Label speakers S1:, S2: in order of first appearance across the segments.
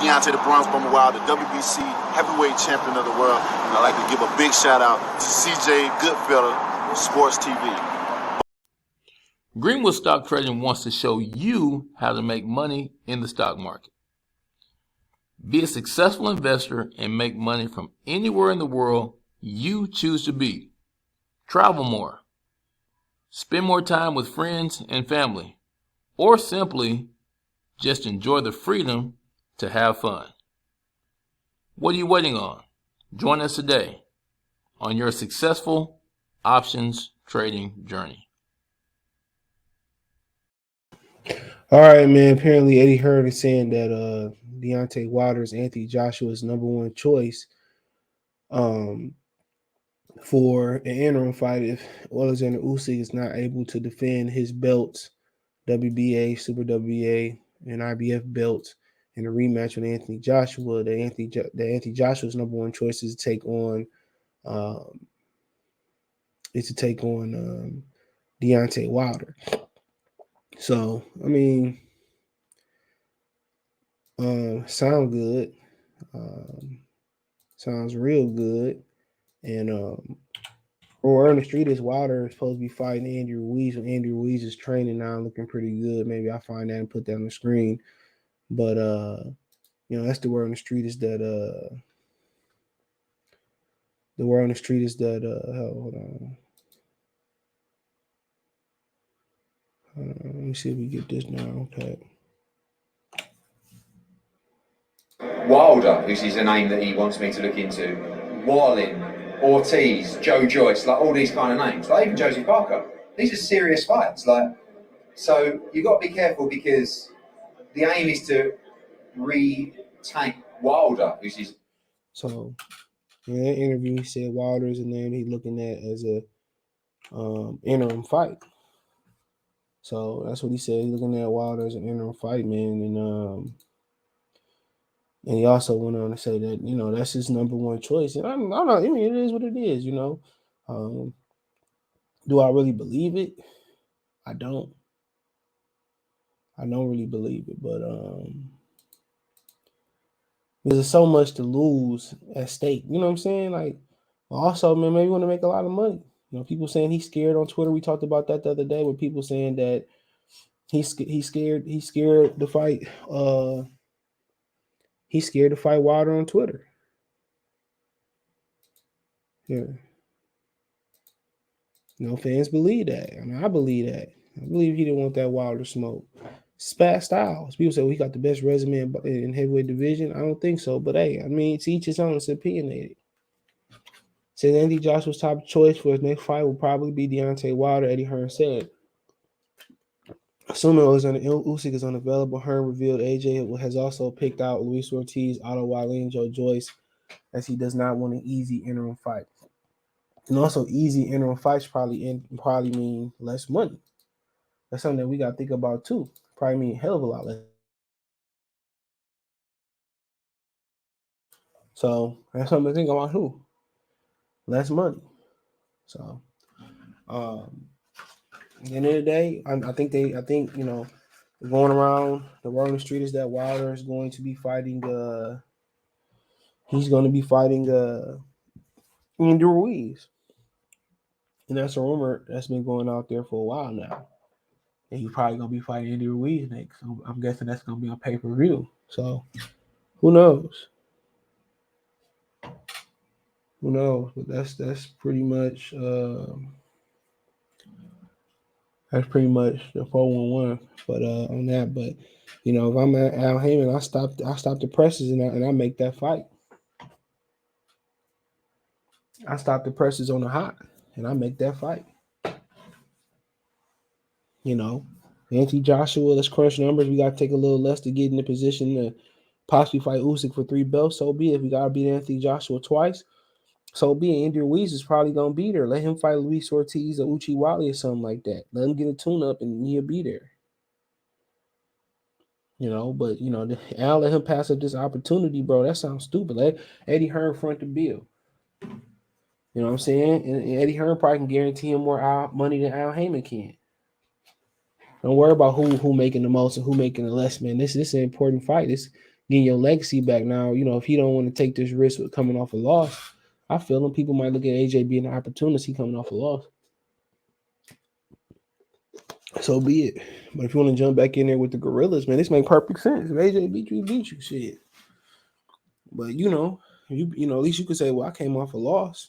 S1: Deontay the Bronze Bomber Wilder, the WBC heavyweight champion of the world. And I'd like to give a big shout out to CJ Goodfellow, Sports TV.
S2: Greenwood Stock Trading wants to show you how to make money in the stock market. Be a successful investor and make money from anywhere in the world you choose to be. Travel more. Spend more time with friends and family. Or simply just enjoy the freedom to have fun. What are you waiting on? Join us today on your successful options trading journey.
S3: All right, man. Apparently, Eddie Hearn is saying that Deontay Wilder is Anthony Joshua's #1 choice for an interim fight if Oleksandr Usyk is not able to defend his belts, WBA, Super WBA, and IBF belts in a rematch with Anthony Joshua. That Anthony Joshua's #1 choice is to take on Deontay Wilder. So, I mean, sound good. Sounds real good. And word on the street is Wilder is supposed to be fighting Andy Ruiz. And Andy Ruiz is training now, looking pretty good. Maybe I'll find that and put that on the screen. But that's the word on the street is that hold on. Let me see if we get this now. Okay.
S4: Wilder, who's a name that he wants me to look into. Wallin, Ortiz, Joe Joyce, like all these kind of names. Like even Josie Parker. These are serious fights. So you got to be careful because the aim is to retake Wilder, who's his.
S3: So in that interview, he said Wilder is a name he's looking at as a interim fight. So that's what he said. He's looking at Wilder as an interim fight, man. And he also went on to say that, that's his #1 choice. And I don't know. I mean, it is what it is, Do I really believe it? I don't. I don't really believe it. But there's so much to lose at stake. You know what I'm saying? Like, also, man, maybe you want to make a lot of money. People saying he's scared on Twitter. We talked about that the other day with people saying that he's scared to fight. He's scared to fight Wilder on Twitter. Yeah. Fans believe that. I mean, I believe that. I believe he didn't want that Wilder smoke. Spat Styles. People say, he got the best resume in heavyweight division. I don't think so. But, hey, I mean, it's each his own. It's opinionated. Says Anthony Joshua's top choice for his next fight will probably be Deontay Wilder, Eddie Hearn said. Assuming Usyk is unavailable, Hearn revealed AJ has also picked out Luis Ortiz, Otto Wallin, and Joe Joyce, as he does not want an easy interim fight. And also, easy interim fights probably mean less money. That's something that we got to think about too. Probably mean a hell of a lot less. So that's something to think about too. Less money. So, at the end of the day, I think going around the word on the street is that Wilder is going to be fighting. He's going to be fighting Andy Ruiz, and that's a rumor that's been going out there for a while now. And he's probably going to be fighting Andy Ruiz next. So I'm guessing that's going to be on pay-per-view. So who knows? Who knows? But that's pretty much. That's pretty much the 411. But on that, but if I'm at Al Heyman, I stop the presses and I make that fight. I stop the presses on the hot and I make that fight. Anthony Joshua, let's crunch numbers. We got to take a little less to get in the position to possibly fight Usyk for 3 belts. So be it. If we got to beat Anthony Joshua twice, so be it. Andy Ruiz is probably going to be there. Let him fight Luis Ortiz or Uchi Wally or something like that. Let him get a tune-up and he'll be there. But, Al let him pass up this opportunity, bro. That sounds stupid. Let Eddie Hearn front the bill. You know what I'm saying? And Eddie Hearn probably can guarantee him more money than Al Heyman can. Don't worry about who making the most and who making the less, man. This is an important fight. getting your legacy back. Now, if he don't want to take this risk with coming off a loss, I feel him. People might look at AJ being an opportunity coming off a loss. So be it. But if you want to jump back in there with the Gorillas, man, this makes perfect sense. If AJ beat you, shit. But you at least you could say, well, I came off a loss.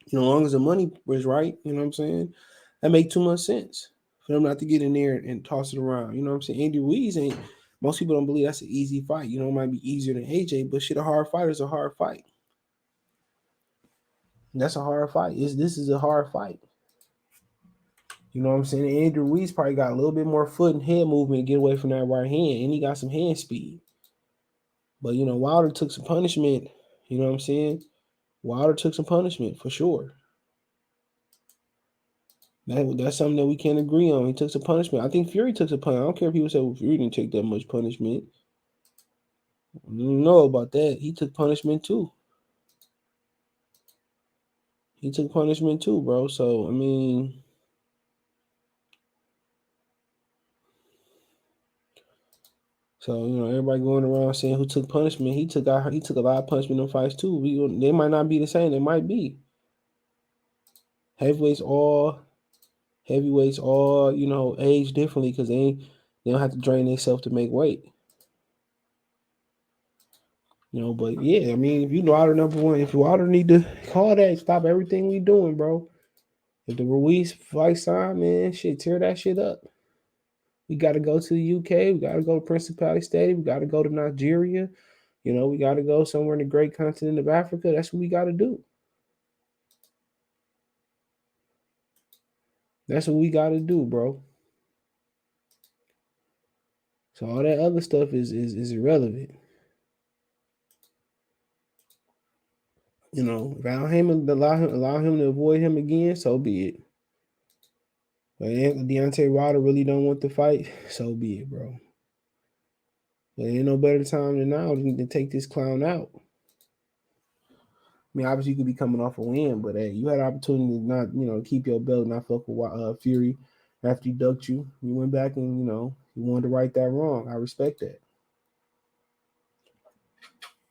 S3: As long as the money was right, you know what I'm saying? That make too much sense for them not to get in there and toss it around. You know what I'm saying? Andy Ruiz ain't. Most people don't believe that's an easy fight. It might be easier than AJ, but shit, a hard fight is a hard fight. That's a hard fight. This is a hard fight. You know what I'm saying? Andy Ruiz probably got a little bit more foot and head movement to get away from that right hand, and he got some hand speed. But Wilder took some punishment. You know what I'm saying? Wilder took some punishment for sure. That's something that we can't agree on. He took some punishment. I think Fury took some punishment. I don't care if people say, well, Fury didn't take that much punishment. I don't know about that. He took punishment too. Bro. So, everybody going around saying who took punishment. He took a lot of punishment in fights too. They might not be the same. They might be. Heavyweights all, age differently because they don't have to drain themselves to make weight. But yeah, if Wilder #1, if Wilder need to call that, stop everything we doing, bro. If the Ruiz fight sign, man, shit, tear that shit up. We got to go to the UK. We got to go to Principality Stadium. We got to go to Nigeria. We got to go somewhere in the great continent of Africa. That's what we got to do. That's what we got to do, bro. So all that other stuff is irrelevant. If allow him to avoid him again, so be it. But Deontay Wilder really don't want the fight, so be it, bro. But ain't no better time than now to take this clown out. Obviously you could be coming off a win, but hey, you had an opportunity to not, keep your belt, not fuck with Fury after he ducked you. You went back and, you wanted to right that wrong. I respect that.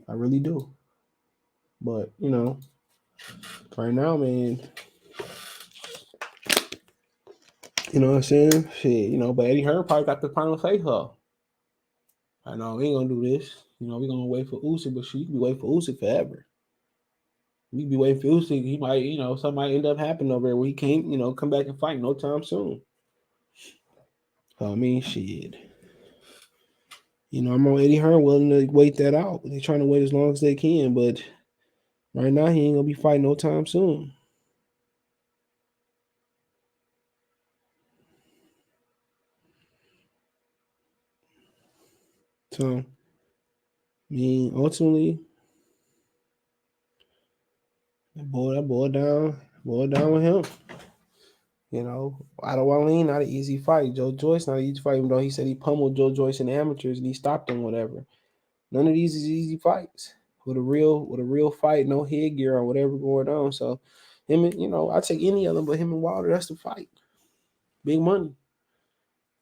S3: I really do. But, right now, man, you know what I'm saying? Shit, but Eddie Hearn probably got the final say so. I know we ain't gonna do this. We're gonna wait for Usyk, but you can be waiting for Usyk forever. We be waiting for Usyk. He might, something might end up happening over there where he can't, come back and fight no time soon. So, shit. I'm on Eddie Hearn willing to wait that out. They're trying to wait as long as they can, but right now he ain't gonna be fighting no time soon. So, ultimately, that boy down with him. Adewale, not an easy fight. Joe Joyce, not an easy fight, even though he said he pummeled Joe Joyce in the amateurs and he stopped him, whatever. None of these is easy fights. With a real fight, no headgear or whatever going on. So him and, I take any of them, but him and Wilder, that's the fight. Big money.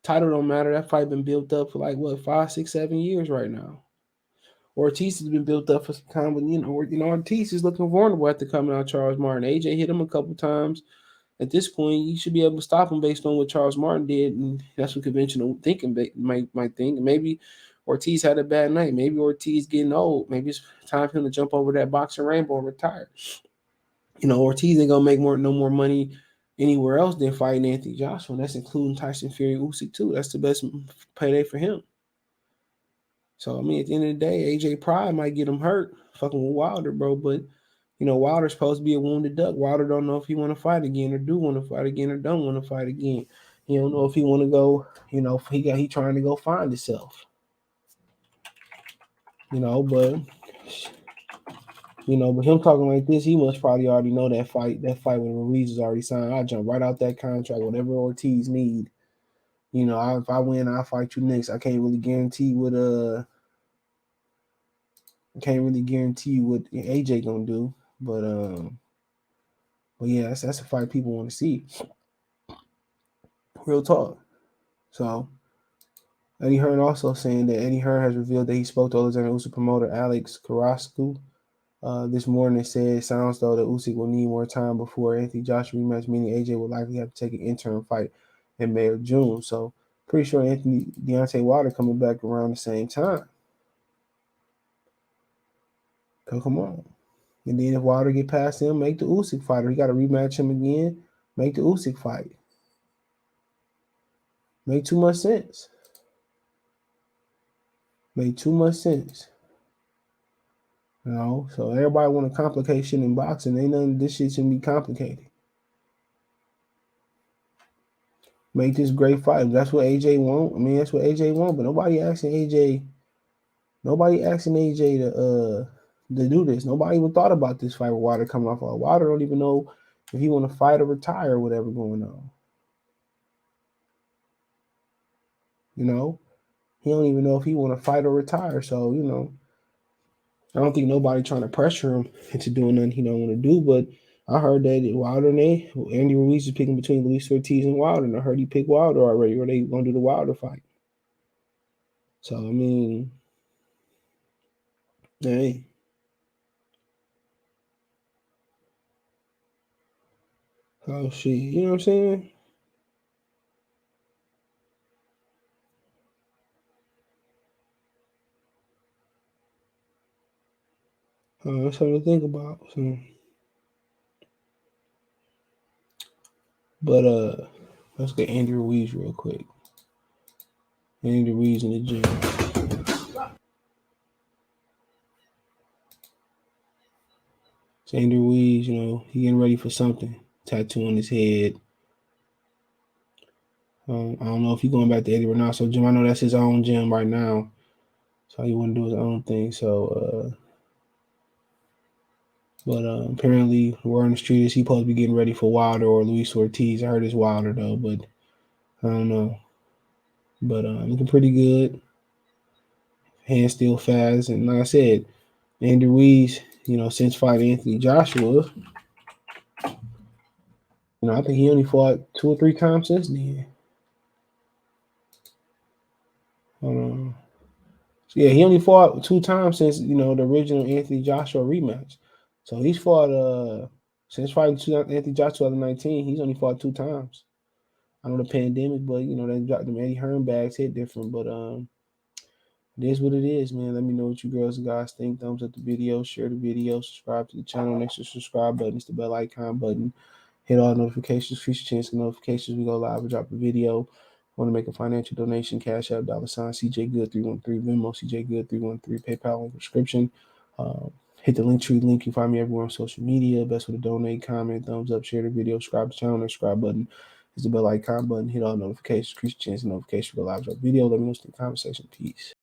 S3: Title don't matter. That fight been built up for 5, 6, 7 years right now. Ortiz has been built up for some time, but Ortiz is looking vulnerable after coming out Charles Martin. AJ hit him a couple times. At this point, you should be able to stop him based on what Charles Martin did, and that's what conventional thinking might think. Maybe Ortiz had a bad night. Maybe Ortiz getting old. Maybe it's time for him to jump over that boxing rainbow and retire. Ortiz ain't gonna make no more money anywhere else than fighting Anthony Joshua. That's including Tyson Fury, Usyk too. That's the best payday for him. So at the end of the day, AJ Pride might get him hurt, fucking with Wilder, bro. But Wilder's supposed to be a wounded duck. Wilder don't know if he want to fight again or do want to fight again or don't want to fight again. He don't know if he want to go. He trying to go find himself. But him talking like this, he must probably already know that fight when Ruiz is already signed. I'll jump right out that contract, whatever Ortiz need. If I win, I'll fight you next. I can't really guarantee what AJ gonna do, but yeah, that's a fight people want to see. Real talk. So Eddie Hearn also saying that Eddie Hearn has revealed that he spoke to Oleksandr Usyk promoter Alex Carrasco this morning and said it sounds though that Usyk will need more time before Anthony Joshua rematch, meaning AJ will likely have to take an interim fight in May or June. So pretty sure Deontay Wilder coming back around the same time. So come on. And then if Wilder get past him, make the Usyk fighter. He got to rematch him again. Make the Usyk fight. Make too much sense. Made too much sense. You know, so everybody want to complicate shit in boxing. Ain't nothing. This shit shouldn't be complicated. Make this great fight. That's what AJ want. I mean, that's what AJ want. But nobody asking AJ. Nobody asking AJ to do this. Nobody even thought about this fight with Wilder coming off. Wilder don't even know if he want to fight or retire or whatever going on. You know, he don't even know if he want to fight or retire. So you know, I don't think nobody trying to pressure him into doing nothing he don't want to do. But I heard that Wilder and Andy Ruiz is picking between Luis Ortiz and Wilder, and I heard he picked Wilder already, or they gonna do the Wilder fight. So I mean, hey. Oh shit, you know what I'm saying? That's something to think about. So. But let's get Andy Ruiz real quick. Andy Ruiz in the gym. So Andy Ruiz, you know, he getting ready for something. Tattoo on his head. I don't know if he's going back to Eddie Renato gym. I know that's his own gym right now. So he want to do his own thing. So, but apparently, the word on the street is he supposed to be getting ready for Wilder or Luis Ortiz. I heard it's Wilder though, but I don't know. But looking pretty good. Hands still fast, and like I said, Andy Ruiz, you know, since fighting Anthony Joshua, you know, I think he only fought 2 or 3 times since then. So yeah, he only fought 2 times since, you know, the original Anthony Joshua rematch. So he's fought since fighting Anthony Joshua 2019, he's only fought 2 times. I know the pandemic, but you know, they dropped them Eddie Hearn bags hit different, but it is what it is, man. Let me know what you girls and guys think. Thumbs up the video, share the video, subscribe to the channel. Next to the subscribe button is the bell icon button. Hit all notifications, feature chance notifications. We go live and drop a video. Want to make a financial donation? Cash App, $ CJ Good 313, Venmo CJ Good 313, PayPal link description. Hit the link tree link. You find me everywhere on social media. Best way to donate, comment, thumbs up, share the video, subscribe to the channel. Next subscribe button is the bell icon button. Hit all notifications, increase chance notifications. We go live drop video. Let me know in the comment section. Peace.